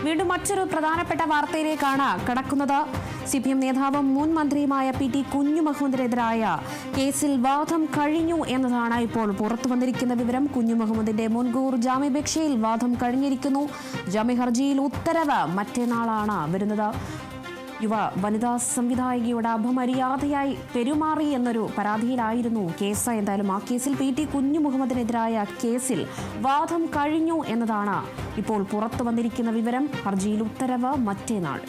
വീണ്ടും മറ്റൊരു പ്രധാനപ്പെട്ട വാർത്തയിലേക്കാണ് കടക്കുന്നത്. CPM നേതാവും മുൻ മന്ത്രിയുമായ PT കുഞ്ഞുമുഹമ്മദിനെതിരായ കേസിൽ വാദം കഴിഞ്ഞു എന്നതാണ് ഇപ്പോൾ പുറത്തു വന്നിരിക്കുന്ന വിവരം. കുഞ്ഞുമുഹമ്മദിന്റെ മുൻകൂർ ജാമ്യാപേക്ഷയിൽ വാദം കഴിഞ്ഞിരിക്കുന്നു. ജാമ്യ ഹർജിയിൽ ഉത്തരവ് മറ്റന്നാളാണ് വരുന്നത്. വനിതാ സംവിധായികയുടെ അപമര്യാദയായി പെരുമാറി എന്നൊരു പരാതിയിലായിരുന്നു കേസ്. എന്തായാലും ആ കേസിൽ PT കുഞ്ഞുമുഹമ്മദിനെതിരായ കേസിൽ വാദം കഴിഞ്ഞു എന്നതാണ് ഇപ്പോൾ പുറത്തു വന്നിരിക്കുന്ന വിവരം. ഹർജിയിൽ ഉത്തരവ് മറ്റന്നാൾ.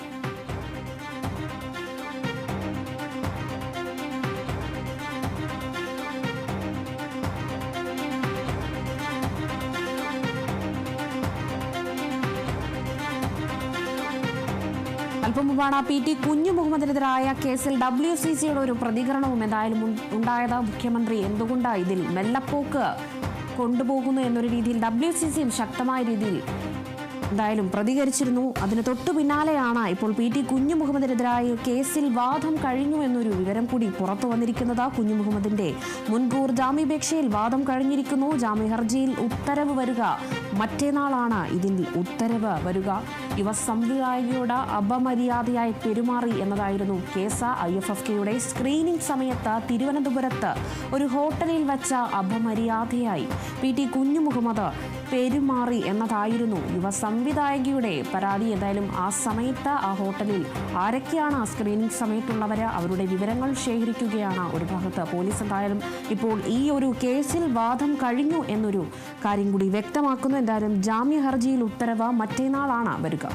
അല്പം മുമ്പാണ് PT കുഞ്ഞുമുഹമ്മദിനെതിരായ കേസിൽ WCCയുടെ ഒരു പ്രതികരണവും എന്തായാലും ഉണ്ടായത്. മുഖ്യമന്ത്രി എന്തുകൊണ്ടാണ് ഇതിൽ മെല്ലപ്പോക്ക് കൊണ്ടുപോകുന്നു എന്നൊരു രീതിയിൽ WCCയും ശക്തമായ രീതിയിൽ എന്തായാലും പ്രതികരിച്ചിരുന്നു. അതിന് തൊട്ടു പിന്നാലെയാണ് ഇപ്പോൾ PT കുഞ്ഞുമുഹമ്മദിനെതിരായ കേസിൽ വാദം കഴിഞ്ഞു എന്നൊരു വിവരം കൂടി പുറത്തു വന്നിരിക്കുന്നത്. കുഞ്ഞുമുഹമ്മദിന്റെ മുൻകൂർ ജാമ്യാപേക്ഷയിൽ വാദം കഴിഞ്ഞിരിക്കുന്നു. ജാമ്യ ഹർജിയിൽ ഉത്തരവ് വരിക മറ്റന്നാളാണ്. ഇതിൽ ഉത്തരവ് വരിക. സംവിധായകയോട് അപമര്യാദയായി പെരുമാറി എന്നതായിരുന്നു കേസ്. IFFKയുടെ സ്ക്രീനിംഗ് സമയത്ത് തിരുവനന്തപുരത്ത് ഒരു ഹോട്ടലിൽ വച്ച അപമര്യാദയായി PT കുഞ്ഞുമുഹമ്മദ് പെരുമാറി എന്നതായിരുന്നു സംവിധായകയുടെ പരാതി. എന്തായാലും ആ സമയത്ത് ആ ഹോട്ടലിൽ ആരൊക്കെയാണ് ആ സ്ക്രീനിംഗ് സമയത്തുള്ളവര്, അവരുടെ വിവരങ്ങൾ ശേഖരിക്കുകയാണ് ഒരു ഭാഗത്ത് പോലീസ്. എന്തായാലും ഇപ്പോൾ ഈ ഒരു കേസിൽ വാദം കഴിഞ്ഞു എന്നൊരു കാര്യം കൂടി വ്യക്തമാക്കുന്നു. എന്തായാലും ജാമ്യ ഹർജിയിൽ ഉത്തരവ് മറ്റന്നാളാണ് വരിക.